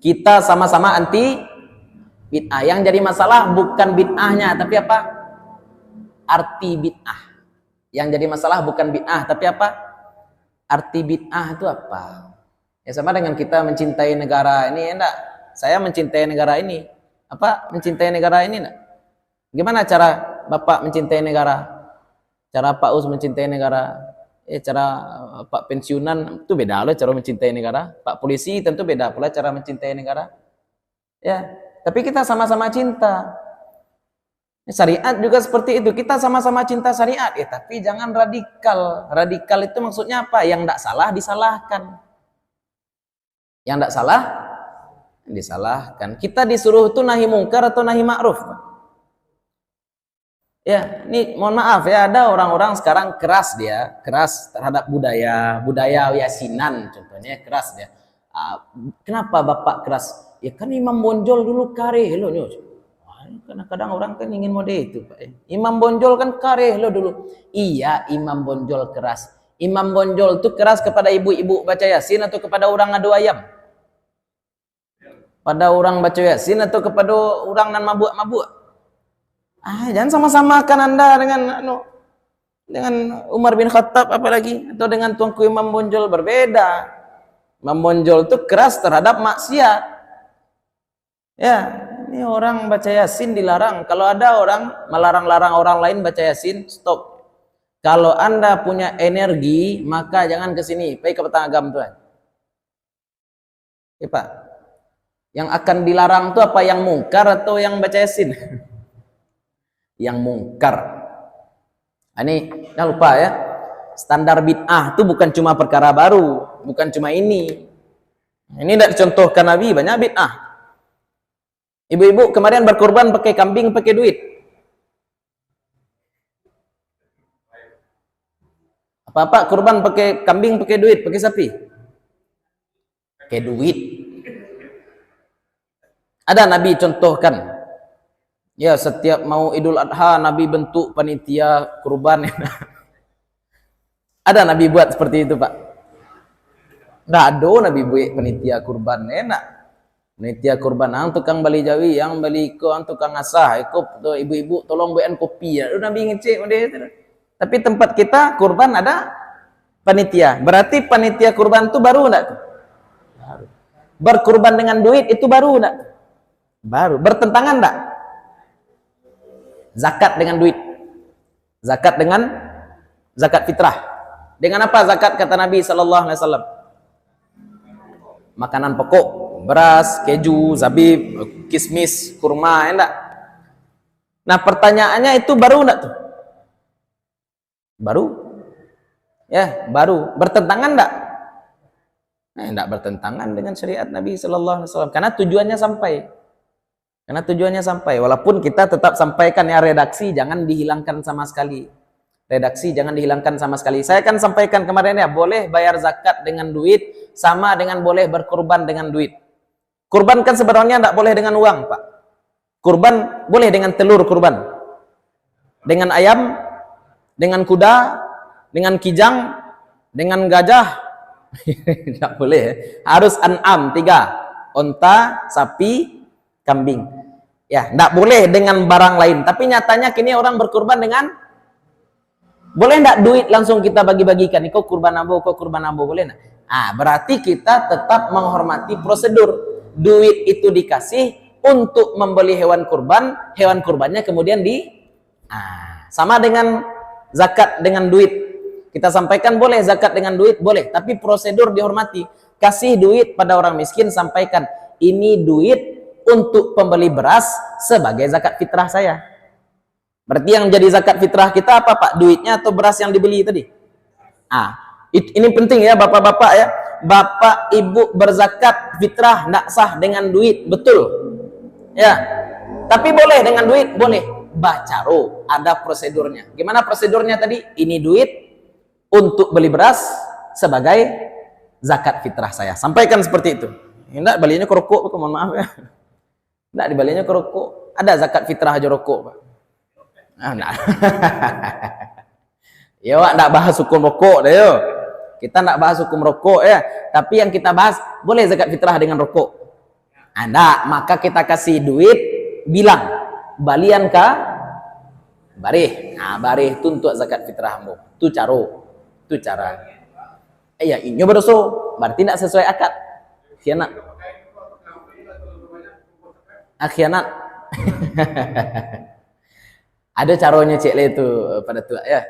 A: Kita sama-sama anti bid'ah. Yang jadi masalah bukan bid'ahnya, tapi apa? Arti bid'ah. Yang jadi masalah bukan bid'ah, tapi apa? Arti bid'ah itu apa? Ya sama dengan kita mencintai negara ini, enggak? Saya mencintai negara ini. Apa? Mencintai negara ini enggak? Gimana cara Bapak mencintai negara? Cara Pak Us mencintai negara? Cara Pak pensiunan itu beda loh cara mencintai negara. Pak polisi tentu beda pula cara mencintai negara. Ya, tapi kita sama-sama cinta. Syariat juga seperti itu. Kita sama-sama cinta syariat. Tapi jangan radikal. Radikal itu maksudnya apa? Yang tidak salah disalahkan. Yang tidak salah disalahkan. Kita disuruh itu nahi mungkar atau nahi ma'ruf. Ya, ini mohon maaf ya, ada orang-orang sekarang keras terhadap budaya yasinan contohnya keras dia. Kenapa Bapak keras? Ya kan Imam Bonjol dulu kareh lo nyus. Kadang-kadang orang kan ingin mode itu Pak. Imam Bonjol kan kareh lo dulu. Iya, Imam Bonjol keras. Imam Bonjol itu keras kepada ibu-ibu baca Yasin atau kepada orang ngadu ayam? Pada orang baca Yasin atau kepada orang nan mabuk-mabuk? Jangan sama-samakan Anda dengan Umar bin Khattab apalagi atau dengan Tuanku Imam Bonjol, berbeda. Imam Bonjol itu keras terhadap maksiat. Ya, ini orang baca Yasin dilarang. Kalau ada orang melarang-larang orang lain baca Yasin, stop. Kalau Anda punya energi, maka jangan ke sini, pergi ke Petang Agam tuan. Ya, Pak. Yang akan dilarang itu apa? Yang mungkar atau yang baca Yasin? Yang mungkar. Ini jangan lupa ya, standar bid'ah itu bukan cuma perkara baru, bukan cuma ini. Ini tidak dicontohkan Nabi, banyak bid'ah. Ibu-ibu kemarin berkorban pakai kambing, pakai duit. Apa-apa kurban pakai kambing, pakai duit, pakai sapi? Pakai duit. Ada Nabi contohkan. Ya, setiap mau Idul Adha Nabi bentuk panitia kurban. Ada Nabi buat seperti itu, Pak? Nggak ada Nabi buat panitia kurban, enak. Panitia kurban, tukang bali jawi, yang bali ko, tukang asah, ibu-ibu tolong beliin kopi ya. Nabi ngecek dia. Tapi tempat kita kurban ada panitia. Berarti panitia kurban itu baru enggak? Baru. Berkurban dengan duit itu baru enggak? Baru. Bertentangan enggak? Zakat dengan duit. Zakat dengan zakat fitrah. Dengan apa zakat kata Nabi sallallahu alaihi wasallam? Makanan pokok, beras, keju, zabib, kismis, kurma, enggak? Nah, pertanyaannya itu baru enggak tuh? Baru? Ya, baru. Bertentangan enggak? Enggak bertentangan dengan syariat Nabi sallallahu alaihi wasallam karena tujuannya sampai. Karena tujuannya sampai. Walaupun kita tetap sampaikan ya, redaksi jangan dihilangkan sama sekali. Redaksi jangan dihilangkan sama sekali. Saya kan sampaikan kemarin ya, boleh bayar zakat dengan duit sama dengan boleh berkurban dengan duit. Kurban kan sebenarnya tidak boleh dengan uang, Pak. Kurban boleh dengan telur kurban. Dengan ayam, dengan kuda, dengan kijang, dengan gajah. Tidak boleh. Harus an'am 3. Onta, sapi, kambing. Ya, tidak boleh dengan barang lain. Tapi nyatanya kini orang berkurban dengan boleh enggak duit langsung kita bagi-bagikan? Kok kurban ambo, kok kurban ambo, boleh enggak? Berarti kita tetap menghormati prosedur. Duit itu dikasih untuk membeli hewan kurbannya kemudian sama dengan zakat dengan duit. Kita sampaikan boleh zakat dengan duit, boleh, tapi prosedur dihormati. Kasih duit pada orang miskin, sampaikan ini duit untuk pembeli beras sebagai zakat fitrah saya. Berarti yang jadi zakat fitrah kita apa, Pak? Duitnya atau beras yang dibeli tadi? Ini penting ya Bapak-bapak ya. Bapak Ibu berzakat fitrah tidak sah dengan duit, betul. Ya. Tapi boleh dengan duit, boleh. Bacaro, ada prosedurnya. Gimana prosedurnya tadi? Ini duit untuk beli beras sebagai zakat fitrah saya. Sampaikan seperti itu. Enggak balinya ke rokok, mohon maaf ya. Enggak dibalinya ke rokok. Ada zakat fitrah aja rokok, Pak. Enggak. Ya, Pak, enggak bahas hukum rokok deh, yo. Kita enggak bahas hukum rokok ya. Tapi yang kita bahas, boleh zakat fitrah dengan rokok? Enggak, maka kita kasih duit, bilang, balian ka barih. Barih itu untuk zakat fitrahmu. Itu cara. Ya, ini berdosa, berarti enggak sesuai akad. Khianat. Khianat. Ada caranya cek le itu pada tua ya.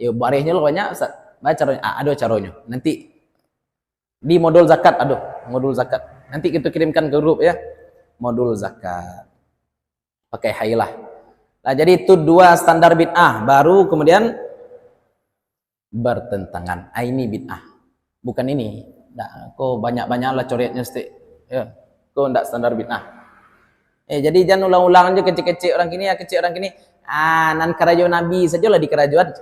A: Ya barihnya lo banyak Ustaz. Baca caranya. Ada caranya. Nanti di modul zakat, modul zakat. Nanti kita kirimkan ke grup ya. Modul zakat. Pakai hailah. Nah, jadi itu 2 standar bid'ah, baru kemudian bertentangan. Ini bid'ah. Bukan ini. Nah, kok banyak-banyaklah coretnya stik. Ya. Kok enggak standar bid'ah. Jadi jangan ulang-ulang aja kecil-kecil orang kini ya, kecil orang kini. Nan kerajuan Nabi sajalah di kerajuan.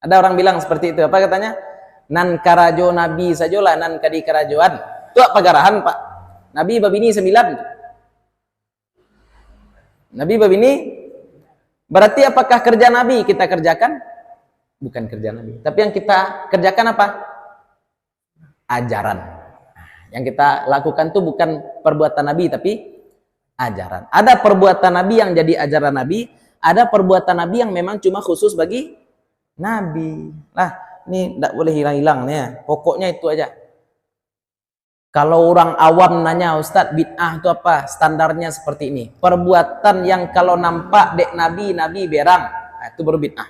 A: Ada orang bilang seperti itu. Apa katanya? Nan karajo Nabi sajalah nan kadi kerajuan. Itu apa garahan, Pak? Nabi babini 9. Nabi babini berarti apakah kerja Nabi kita kerjakan? Bukan kerja Nabi. Tapi yang kita kerjakan apa? Ajaran. Yang kita lakukan itu bukan perbuatan Nabi tapi ajaran. Ada perbuatan Nabi yang jadi ajaran Nabi, ada perbuatan Nabi yang memang cuma khusus bagi Nabi. Ini tidak boleh hilang-hilang nih ya. Pokoknya itu aja. Kalau orang awam nanya, Ustadz, bid'ah itu apa? Standarnya seperti ini. Perbuatan yang kalau nampak dek Nabi berang. Itu baru bid'ah.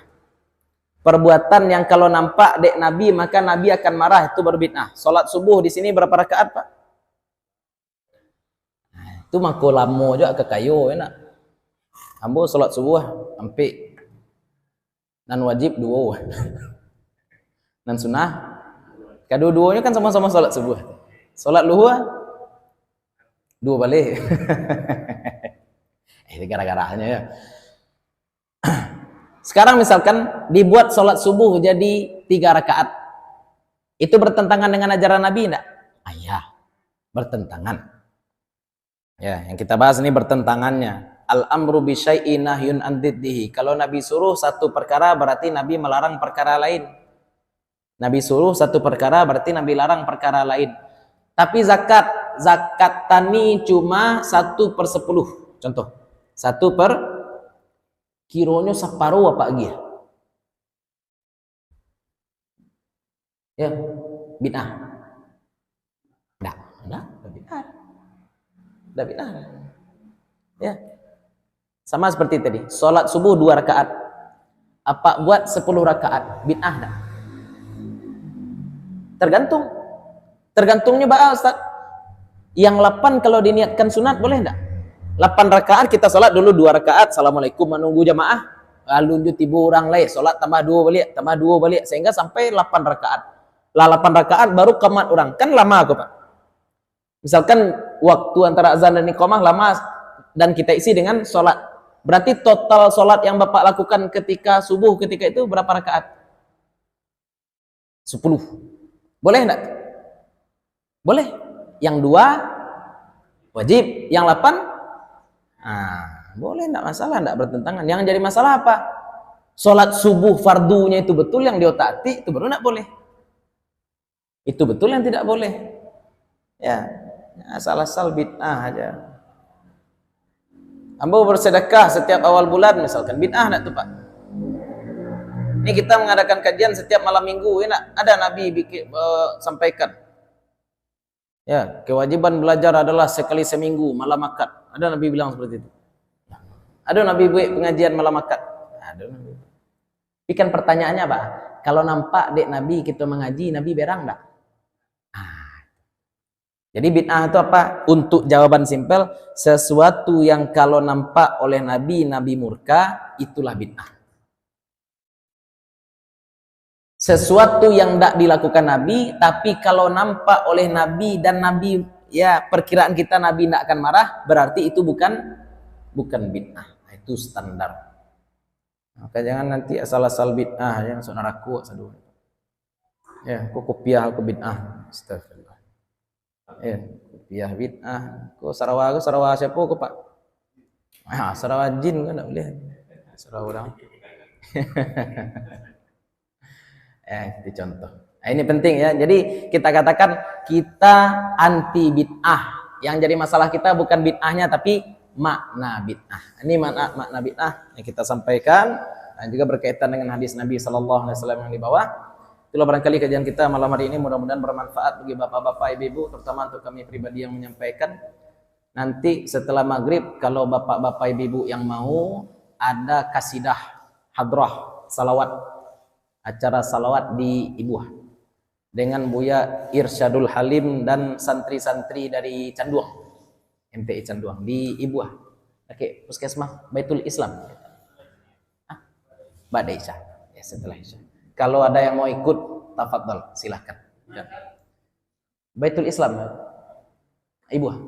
A: Perbuatan yang kalau nampak dek Nabi, maka Nabi akan marah. Itu baru bid'ah. Salat subuh di sini berapa rakaat, Pak? Itu mako lamo juga ke kayu enak. Ambo salat subuh sampai nan wajib 2. Nan sunnah kedua-duanya kan sama-sama salat subuh. Salat luhur 2 balik. Ini gara-garanya ya. Sekarang misalkan dibuat salat subuh jadi 3 rakaat. Itu bertentangan dengan ajaran Nabi enggak? Ya, bertentangan. Ya, yang kita bahas ini bertentangannya. Al-amru bi syai'in nahyun an diddihi. Kalau Nabi suruh satu perkara berarti Nabi melarang perkara lain. Nabi suruh satu perkara berarti Nabi larang perkara lain. Tapi zakat zakat tani cuma 1/10. Contoh, 1 per kironya separuh apa lagi ya? Ya, bid'ah. Enggak bid'ah. Enggak bid'ah. Ya. Sama seperti tadi, sholat subuh 2 rakaat. Apa buat 10 rakaat? Bid'ah enggak? Tergantung. Tergantungnya Ustaz. Yang 8 kalau diniatkan sunat boleh enggak? 8 rakaat kita sholat dulu 2 rakaat, assalamualaikum menunggu jamaah, lalu tiba orang lain sholat tambah 2 balik sehingga sampai 8 rakaat. Lah 8 rakaat baru qamat orang. Kan lama kok, Pak. Misalkan waktu antara azan dan iqamah lama dan kita isi dengan sholat. Berarti total sholat yang Bapak lakukan ketika subuh ketika itu berapa rakaat? 10. Boleh enggak? Boleh. Yang 2 wajib, yang 8 boleh enggak masalah, enggak bertentangan. Yang jadi masalah apa? Sholat subuh fardunya itu betul yang diotak-atik, itu baru enggak boleh. Itu betul yang tidak boleh. Ya, asal-asal bid'ah aja. Ambo bersedekah setiap awal bulan misalkan, bid'ah enggak tuh Pak? Ini kita mengadakan kajian setiap malam minggu, enak. Ada Nabi sampaikan. Ya, kewajiban belajar adalah sekali seminggu malam akad. Ada Nabi bilang seperti itu. Ada Nabi buat pengajian malam akad. Ada Nabi. Ikan pertanyaannya Pak, kalau nampak dek Nabi kita mengaji, Nabi berang enggak? Jadi bid'ah itu apa? Untuk jawaban simpel, sesuatu yang kalau nampak oleh Nabi, Nabi murka, itulah bid'ah. Sesuatu yang tidak dilakukan Nabi, tapi kalau nampak oleh Nabi dan Nabi, ya perkiraan kita Nabi tidak akan marah, berarti itu bukan bid'ah. Itu standar. Maka jangan nanti asal-asal bid'ah, jangan sok naraku sadu. Ya, kok kopiah ke bid'ah. Astagfirullah. Ya, kopiah bid'ah. Kok Sarawak siapa kok Pak? Sarawak jin kan enggak boleh. Sarawak orang. Itu contoh. Nah, ini penting ya. Jadi kita katakan kita anti bid'ah. Yang jadi masalah kita bukan bid'ahnya tapi makna bid'ah. Ini makna bid'ah yang kita sampaikan dan juga berkaitan dengan hadis Nabi sallallahu alaihi wasallam yang di bawah. Itulah barangkali kajian kita malam hari ini, mudah-mudahan bermanfaat bagi bapak-bapak, ibu-ibu, terutama untuk kami pribadi yang menyampaikan. Nanti setelah maghrib kalau bapak-bapak, ibu-ibu yang mau ada kasidah hadrah salawat, acara salawat di Ibuah dengan Buya Irsyadul Halim dan santri-santri dari Canduang, MTI Canduang di Ibuah. Oke, puskesmas Baitul Islam. Ba'da Isya, ya setelah Isya. Kalau ada yang mau ikut, tafadhol, silahkan. Ya. Baitul Islam, Ibuah.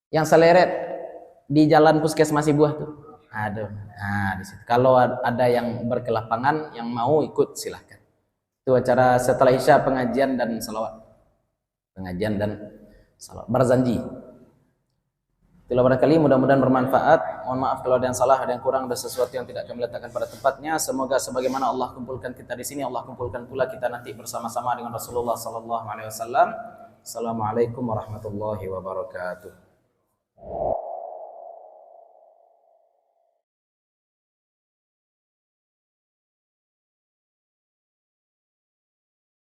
A: Yang seleret di jalan puskesmas Ibuah tuh. Aduh, nah di situ. Kalau ada yang berkelapangan yang mau ikut silahkan. Itu acara setelah Isya pengajian dan salawat. Pengajian dan salawat. Barzanji. Itulah barangkali mudah-mudahan bermanfaat. Mohon maaf kalau ada yang salah, ada yang kurang, ada sesuatu yang tidak kami letakkan pada tempatnya. Semoga sebagaimana Allah kumpulkan kita di sini, Allah kumpulkan pula kita nanti bersama-sama dengan Rasulullah sallallahu alaihi wasallam. Assalamualaikum warahmatullahi wabarakatuh.